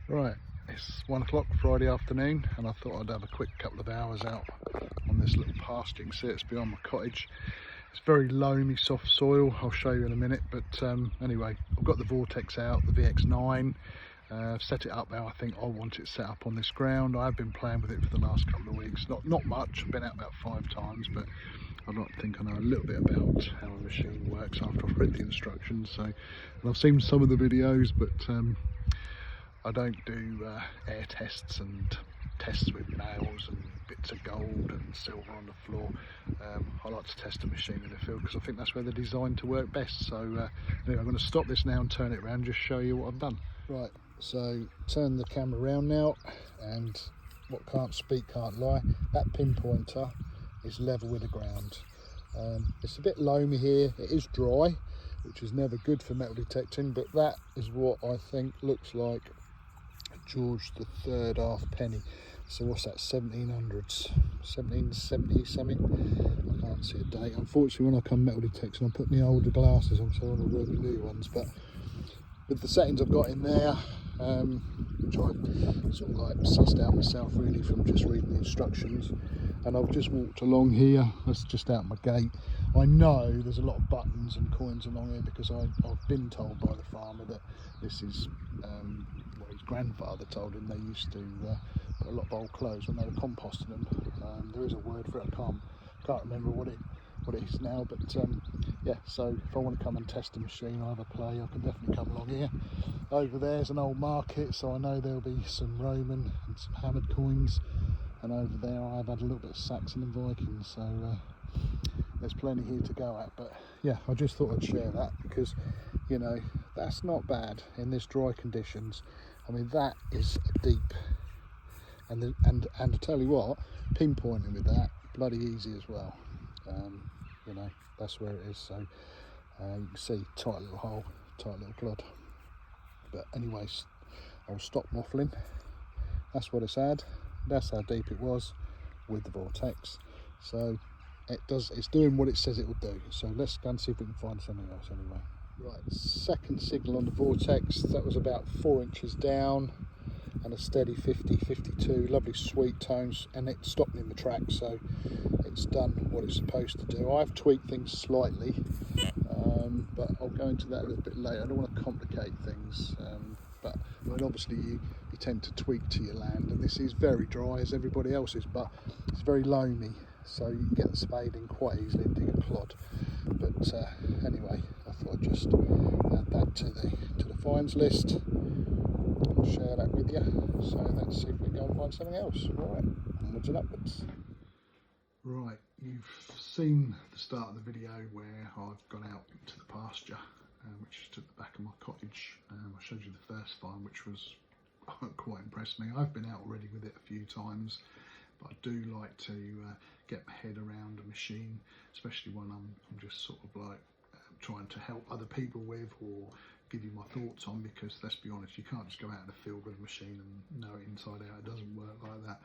Right, it's 1 o'clock Friday afternoon, and I thought I'd have a quick couple of hours out on this little pasture. You can see it's behind my cottage. It's very loamy, soft soil. I'll show you in a minute, but anyway, I've got the Vortex out, the VX9. Set it up how I think I want it set up on this ground. I've been playing with it for the last couple of weeks. Not much. I've been out about 5 times, but I'd like to think I know a little bit about how a machine works after I've read the instructions. So, and I've seen some of the videos, but I don't do air tests and tests with nails and bits of gold and silver on the floor. I like to test a machine in the field because I think that's where they're designed to work best. So anyway, I'm going to stop this now and turn it around and just show you what I've done. Right, so turn the camera around now, and what can't speak can't lie. That pinpointer is level with the ground. It's a bit loamy here, it is dry, which is never good for metal detecting, but that is what I think looks like George III halfpenny. So what's that, 1700s, 1770 something? I can't see a date. Unfortunately, when I come metal detecting, I put my older glasses on, so I want to wear the new ones. But with the settings I've got in there, which I sort of like sussed out myself really from just reading the instructions, and I've just walked along here. That's just out my gate. I know there's a lot of buttons and coins along here because I've been told by the farmer that this is what his grandfather told him they used to put a lot of old clothes when they were composting them. There is a word for it. I can't remember what it is now, but yeah, so if I want to come and test a machine or have a play, I can definitely come along here. Over there's an old market, so I know there'll be some Roman and some hammered coins, and over there I've had a little bit of Saxon and Viking, so there's plenty here to go at. But yeah, I just thought I'd share that because, you know, that's not bad in this dry conditions. I mean, that is deep, and to tell you what, pinpointing with that, bloody easy as well. You know, that's where it is. So you can see, tight little hole, tight little plod. But anyways, I'll stop waffling. That's what it's had. That's how deep it was with the Vortex. So it's doing what it says it will do. So let's go and see if we can find something else anyway. Right, second signal on the Vortex. That was about 4 inches down, and a steady 50, 52, lovely sweet tones, and it stopped me in the track, so it's done what it's supposed to do. I've tweaked things slightly, but I'll go into that a little bit later. I don't want to complicate things, but I mean, obviously you tend to tweak to your land, and this is very dry as everybody else's, but it's very loamy, so you can get the spade in quite easily and dig a clod. But anyway, I thought I'd just add that to the finds list. I'll share that with you. So let's see if we can go and find something else. Right, onwards and upwards. Right, you've seen the start of the video where I've gone out into the pasture, which is at the back of my cottage. I showed you the first find, which was quite impressed me. I've been out already with it a few times, but I do like to get my head around a machine, especially when I'm just sort of like trying to help other people with, or give you my thoughts on, because let's be honest, you can't just go out in the field with a machine and know it inside out. It doesn't work like that.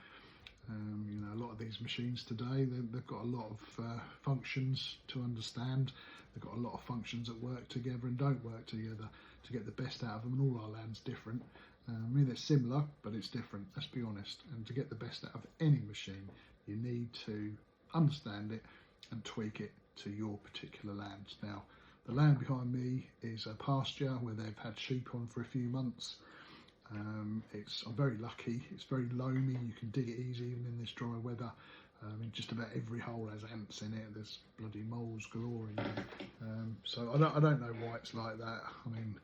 You know, a lot of these machines today, they've got a lot of functions to understand. They've got a lot of functions that work together and don't work together to get the best out of them, and all our land's different. I mean, they're similar, but it's different, let's be honest. And to get the best out of any machine, you need to understand it and tweak it to your particular land. Now, the land behind me is a pasture where they've had sheep on for a few months. I'm very lucky. It's very loamy. You can dig it easy even in this dry weather. Just about every hole has ants in it. There's bloody moles galore in there. So I don't know why it's like that. I mean,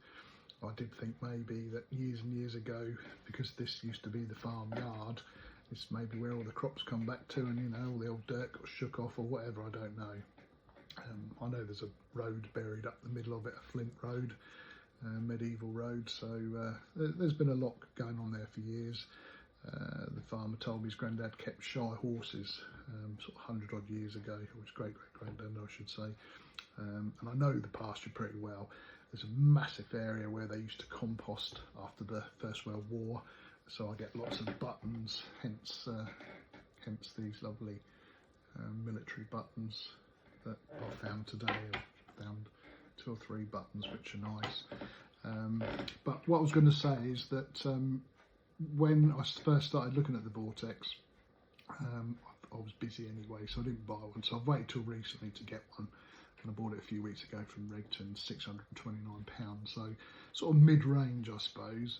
I did think maybe that years and years ago, because this used to be the farmyard, it's maybe where all the crops come back to, and you know, all the old dirt got shook off or whatever. I don't know. I know there's a road buried up the middle of it, a flint road. Medieval road, so there's been a lot going on there for years. The farmer told me his granddad kept shy horses sort of 100 odd years ago, or his great-great-granddad I should say, and I know the pasture pretty well. There's a massive area where they used to compost after the First World War, so I get lots of buttons, hence these lovely military buttons that I found today. I found 2 or 3 buttons which are nice. But what I was going to say is that when I first started looking at the Vortex, I was busy anyway, so I didn't buy one. So I've waited till recently to get one, and I bought it a few weeks ago from Regton, £629. So sort of mid-range, I suppose,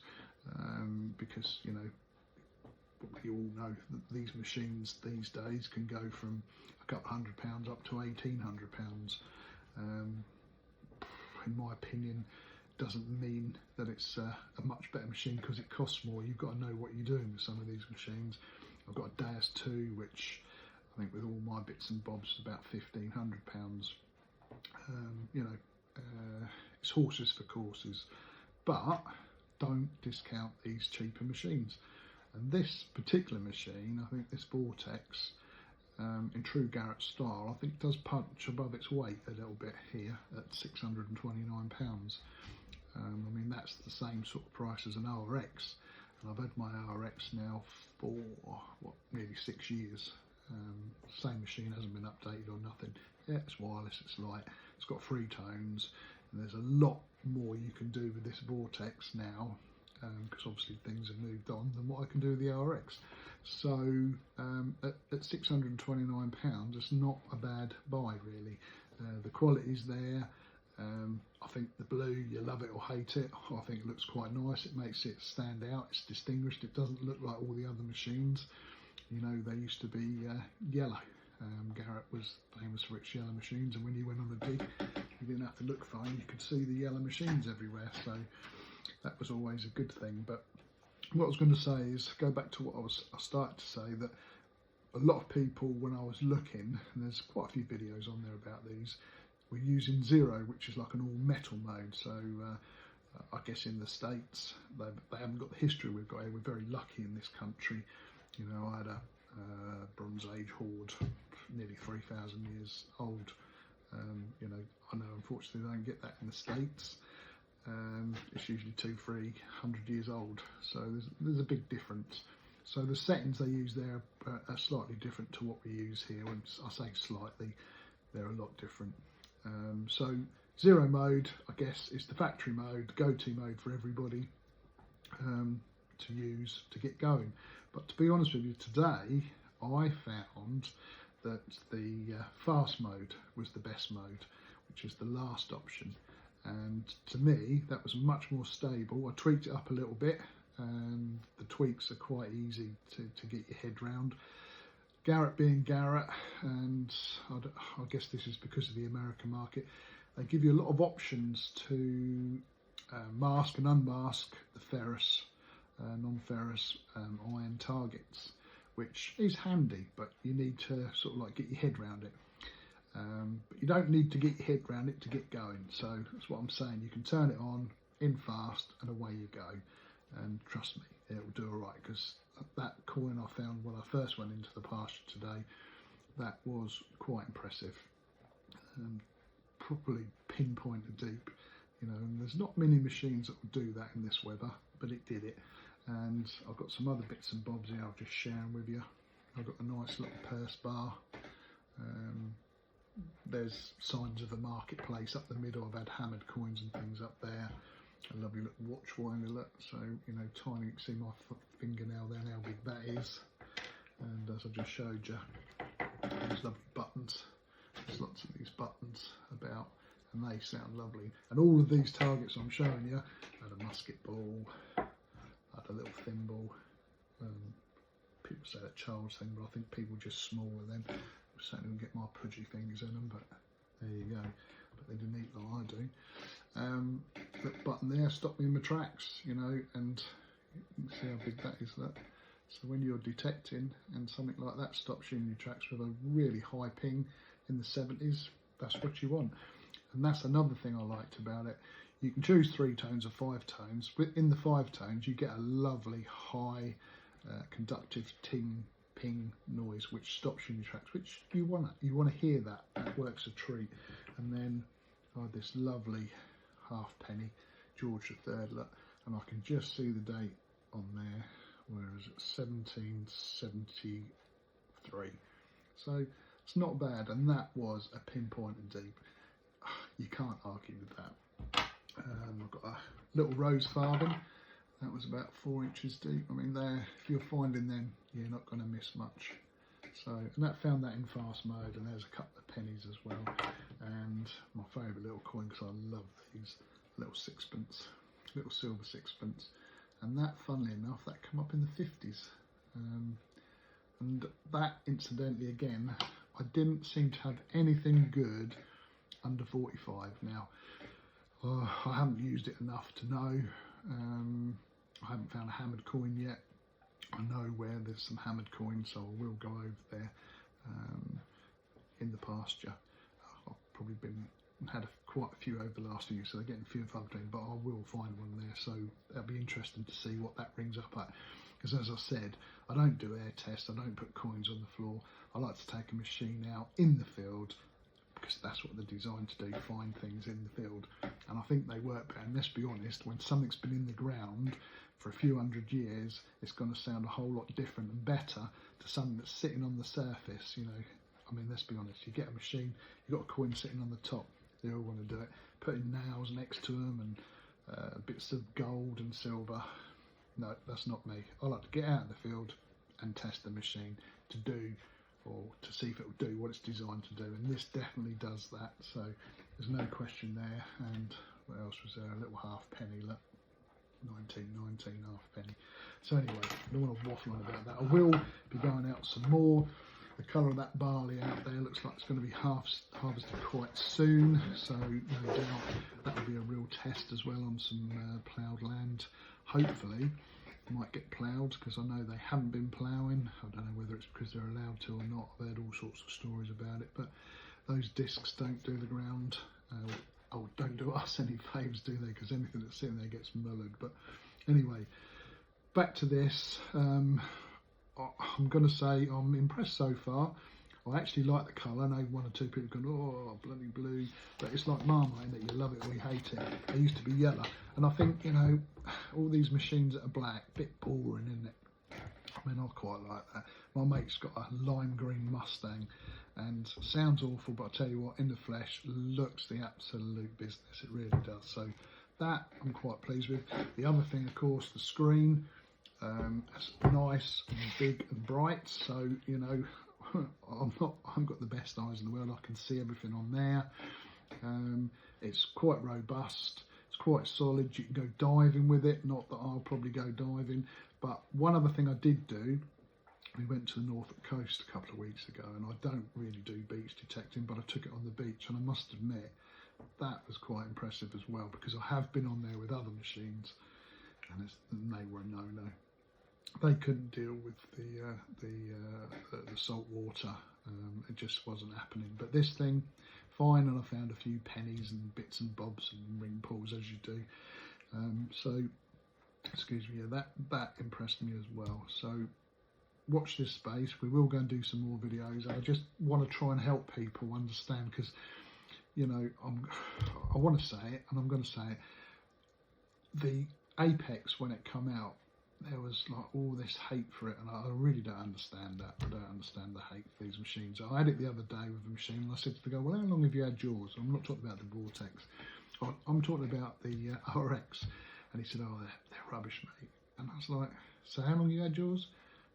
because you know, we all know that these machines these days can go from a couple £100 up to £1,800. In my opinion, doesn't mean that it's a much better machine because it costs more. You've got to know what you're doing with some of these machines. I've got a DAS 2, which I think with all my bits and bobs is about £1,500. You know, it's horses for courses, but don't discount these cheaper machines. And this particular machine, I think this Vortex, in true Garrett style, I think does punch above its weight a little bit here at £629. I mean, that's the same sort of price as an RX, and I've had my RX now for nearly 6 years. Same machine, hasn't been updated or nothing. Yeah, it's wireless, it's light, it's got 3 tones, and there's a lot more you can do with this Vortex now, because obviously things have moved on, than what I can do with the RX. So at £629, it's not a bad buy really. The quality's there. I think the blue, you love it or hate it. I think it looks quite nice. It makes it stand out. It's distinguished. It doesn't look like all the other machines. You know, they used to be yellow. Garrett was famous for its yellow machines, and when you went on a dig, you didn't have to look far. You could see the yellow machines everywhere. So that was always a good thing. But what I was going to say is, go back to what I started to say, that a lot of people, when I was looking, and there's quite a few videos on there about these, we're using zero, which is like an all metal mode. So I guess in the States they haven't got the history we've got here. We're very lucky in this country. You know, I had a Bronze Age Horde, nearly 3,000 years old. You know, I know unfortunately they don't get that in the States. It's usually 200-300 years old, so there's a big difference. So the settings they use there are slightly different to what we use here. When I say slightly, they're a lot different. So zero mode, I guess, is the factory mode, go-to mode for everybody to use to get going. But to be honest with you, today I found that the fast mode was the best mode, which is the last option. And to me, that was much more stable. I tweaked it up a little bit, and the tweaks are quite easy to get your head round. Garrett being Garrett, and I guess this is because of the American market, they give you a lot of options to mask and unmask the ferrous, non-ferrous iron targets, which is handy, but you need to sort of like get your head around it. But you don't need to get your head around it to get going. So that's what I'm saying. You can turn it on in fast and away you go. And trust me, it will do all right, because that coin I found when I first went into the pasture today, that was quite impressive. Properly pinpointed deep, you know, and there's not many machines that will do that in this weather, but it did it. And I've got some other bits and bobs here I'll just share with you. I've got a nice little purse bar. There's signs of the marketplace up the middle. I've had hammered coins and things up there. A lovely little watch winder, so you know, tiny. You can see my fingernail there, how big that is. And as I just showed you, these lovely buttons. There's lots of these buttons about, and they sound lovely. And all of these targets I'm showing you, I had a musket ball, I had a little thimble. People say that child's thing, but I think people just smaller then. Certainly don't get my pudgy fingers in them, but there you go. But they didn't eat like I do. That button there stopped me in my tracks, you know, and you can see how big that is. That. So when you're detecting and something like that stops you in your tracks with a really high ping in the 70s, that's what you want. And that's another thing I liked about it. You can choose 3 tones or 5 tones. In the 5 tones, you get a lovely high conductive ping noise, which stops you in your tracks, which you want to hear that. That works a treat. And then I had this lovely halfpenny George III, look, and I can just see the date on there. Where is it? 1773. So it's not bad, and that was a pinpoint and deep. You can't argue with that. I've got a little rose farthing. that was about 4 inches deep. I mean, there, if you're finding them, you're not going to miss much. So, and that found that in fast mode, and there's a couple of pennies as well. And my favourite little coin, because I love these, little sixpence, little silver sixpence. And that, funnily enough, that come up in the 50s. And that, incidentally, again, I didn't seem to have anything good under 45. Now, I haven't used it enough to know. I haven't found a hammered coin yet. I know where there's some hammered coins, so I will go over there in the pasture. I've probably had quite a few over the last few years, so they're getting few and far between, but I will find one there, so that'll be interesting to see what that rings up at. Because as I said, I don't do air tests, I don't put coins on the floor. I like to take a machine out in the field, because that's what they're designed to do, find things in the field. And I think they work better. And let's be honest, when something's been in the ground for a few hundred years, it's going to sound a whole lot different and better to something that's sitting on the surface. You know, I mean, let's be honest, you get a machine, you've got a coin sitting on the top, they all want to do it, putting nails next to them and bits of gold and silver. No, that's not me. I like to get out in the field and test the machine to do, or to see if it will do what it's designed to do, and this definitely does that, so there's no question there. And what else was there? A little half penny, look, 1919 half penny. So anyway, I don't want to waffle on about that. I will be going out some more. The colour of that barley out there looks like it's going to be harvested quite soon, so no doubt that will be a real test as well on some ploughed land. Hopefully might get ploughed, because I know they haven't been ploughing. I don't know whether it's because they're allowed to or not. I've heard all sorts of stories about it, but those discs don't do the ground, don't do us any favours, do they? Because anything that's sitting there gets mullered. But anyway, back to this. I'm going to say I'm impressed so far. I actually like the colour. I know one or two people going, oh, bloody blue, but it's like Marmite, that you love it or you hate it. They used to be yellow, and I think, you know, all these machines that are black, a bit boring, isn't it? I mean, I quite like that. My mate's got a lime green Mustang, and sounds awful, but I tell you what, in the flesh, looks the absolute business. It really does. So that I'm quite pleased with. The other thing, of course, the screen. It's nice and big and bright, so you know, I haven't got the best eyes in the world. I can see everything on there. It's quite robust, it's quite solid. You can go diving with it, not that I'll probably go diving, but one other thing I did do, we went to the Norfolk coast a couple of weeks ago, and I don't really do beach detecting, but I took it on the beach, and I must admit that was quite impressive as well, because I have been on there with other machines and they were a no-no. They couldn't deal with the salt water. It just wasn't happening. But this thing, fine, and I found a few pennies and bits and bobs and ring pulls, as you do. So, excuse me, yeah, that impressed me as well. So, watch this space. We will go and do some more videos. I just want to try and help people understand, because, you know, I want to say it, and I'm going to say it. The Apex, when it come out, there was like all this hate for it, and I really don't understand that. I don't understand the hate for these machines. I had it the other day with a machine, and I said to the guy, well, how long have you had yours? I'm not talking about the Vortex. I'm talking about the RX. And he said, oh, they're rubbish, mate. And I was like, so how long have you had yours?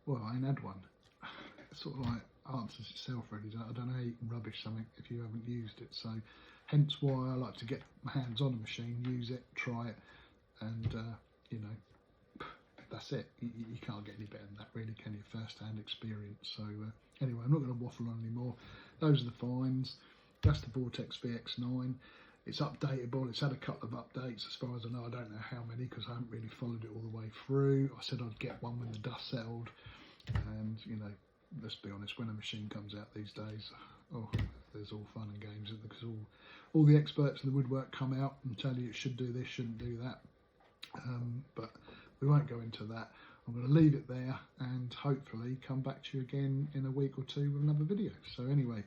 Well, I ain't had one. It sort of like answers itself, really. I don't know how you can rubbish something if you haven't used it. So hence why I like to get my hands on a machine, use it, try it, and, you know, that's it. You can't get any better than that, really, can you? First-hand experience. So anyway, I'm not going to waffle on anymore. Those are the finds. That's the Vortex VX9. It's updatable. It's had a couple of updates, as far as I know. I don't know how many, because I haven't really followed it all the way through. I said I'd get one when the dust settled, and you know, let's be honest, when a machine comes out these days, oh, there's all fun and games, because all the experts in the woodwork come out and tell you it should do this, shouldn't do that. But we won't go into that. I'm going to leave it there, and hopefully come back to you again in a week or two with another video. So anyway,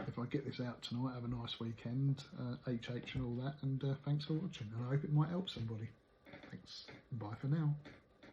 if I get this out tonight, have a nice weekend, HH and all that, and thanks for watching, and I hope it might help somebody. Thanks. Bye for now.